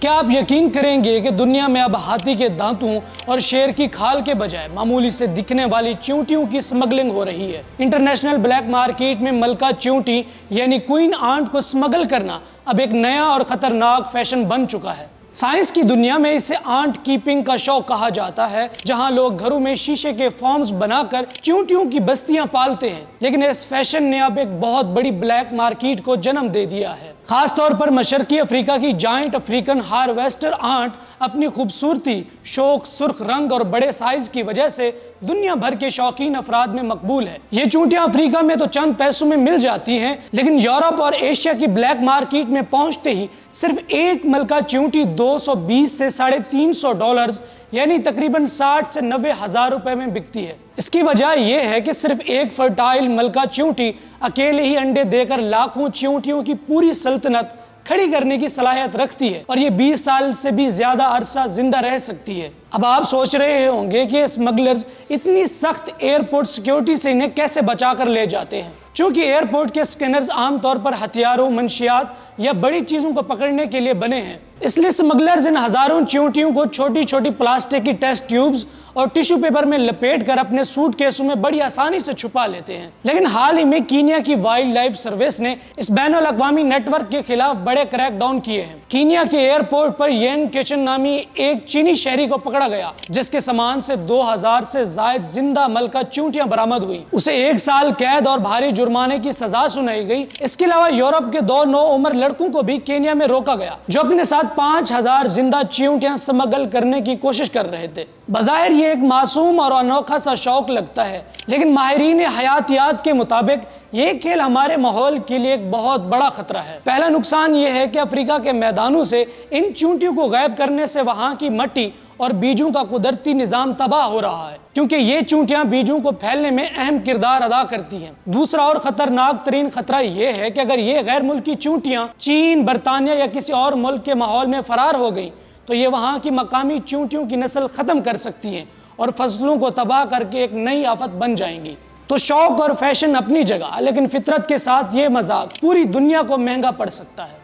کیا آپ یقین کریں گے کہ دنیا میں اب ہاتھی کے دانتوں اور شیر کی کھال کے بجائے معمولی سے دکھنے والی چیونٹیوں کی سمگلنگ ہو رہی ہے۔ انٹرنیشنل بلیک مارکیٹ میں ملکہ چیونٹی یعنی کوئن آنٹ کو سمگل کرنا اب ایک نیا اور خطرناک فیشن بن چکا ہے۔ سائنس کی دنیا میں اسے آنٹ کیپنگ کا شوق کہا جاتا ہے، جہاں لوگ گھروں میں شیشے کے فارمز بنا کر چیونٹیوں کی بستیاں پالتے ہیں۔ لیکن اس فیشن نے اب ایک بہت بڑی بلیک مارکیٹ کو جنم دے دیا ہے۔ خاص طور پر مشرقی افریقہ کی جائنٹ افریقن ہارویسٹر آنٹ اپنی خوبصورتی، شوق، سرخ رنگ اور بڑے سائز کی وجہ سے دنیا بھر کے شوقین افراد میں مقبول ہے۔ یہ چونٹیاں افریقہ میں تو چند پیسوں میں مل جاتی ہیں، لیکن یورپ اور ایشیا کی بلیک مارکیٹ میں پہنچتے ہی صرف ایک ملکہ چیونٹی $220 سے $350 یعنی تقریباً 60 سے 90 ہزار روپے میں بکتی ہے۔ اس کی وجہ یہ ہے کہ صرف ایک فرٹائل ملکہ چیونٹی اکیلے ہی انڈے دے کر لاکھوں چیونٹیوں کی پوری سلطنت کھڑی کرنے کی صلاحیت رکھتی ہے، اور یہ 20 سال سے بھی زیادہ عرصہ زندہ رہ سکتی ہے۔ اب آپ سوچ رہے ہوں گے کہ اسمگلرز اتنی سخت ایئرپورٹ سیکیورٹی سے انہیں کیسے بچا کر لے جاتے ہیں؟ چونکہ ایئرپورٹ کے سکینرز عام طور پر ہتھیاروں، منشیات یا بڑی چیزوں کو پکڑنے کے لیے بنے ہیں، اس لیے اسمگلرز ان ہزاروں چیونٹیوں کو چھوٹی چھوٹی پلاسٹک کی ٹیسٹ ٹیوبز اور ٹیشو پیپر میں لپیٹ کر اپنے سوٹ کیسوں میں بڑی آسانی سے چھپا لیتے ہیں۔ لیکن حال ہی میں کینیا کی وائلڈ لائف سروس نے اس بین الاقوامی نیٹ ورک کے خلاف بڑے کریک ڈاؤن کیے ہیں۔ کینیا کے ایئرپورٹ پر ینگ کچن نامی ایک چینی شہری کو پکڑا گیا، جس کے سامان سے 2000 سے زائد زندہ ملکہ چیونٹیاں برآمد ہوئی۔ اسے 1 سال قید اور بھاری جرمانے کی سزا سنائی گئی۔ اس کے علاوہ یورپ کے 2 نوعمر لڑکوں کو بھی کینیا میں روکا گیا، جو اپنے ساتھ 5000 زندہ چیونٹیاں سمگل کرنے کی کوشش کر رہے تھے۔ بظاہر یہ ایک معصوم اور انوکھا سا شوق لگتا ہے، لیکن ماہرین حیاتیات کے مطابق یہ کھیل ہمارے ماحول کے لیے ایک بہت بڑا خطرہ ہے۔ پہلا نقصان یہ ہے کہ افریقہ کے میدانوں سے ان چیونٹیوں کو غائب کرنے سے وہاں کی مٹی اور بیجوں کا قدرتی نظام تباہ ہو رہا ہے، کیونکہ یہ چیونٹیاں بیجوں کو پھیلنے میں اہم کردار ادا کرتی ہیں۔ دوسرا اور خطرناک ترین خطرہ یہ ہے کہ اگر یہ غیر ملکی چیونٹیاں چین، برطانیہ یا کسی اور ملک کے ماحول میں فرار ہو گئیں تو یہ وہاں کی مقامی چیونٹیوں کی نسل ختم کر سکتی ہیں اور فصلوں کو تباہ کر کے ایک نئی آفت بن جائیں گی۔ تو شوق اور فیشن اپنی جگہ، لیکن فطرت کے ساتھ یہ مذاق پوری دنیا کو مہنگا پڑ سکتا ہے۔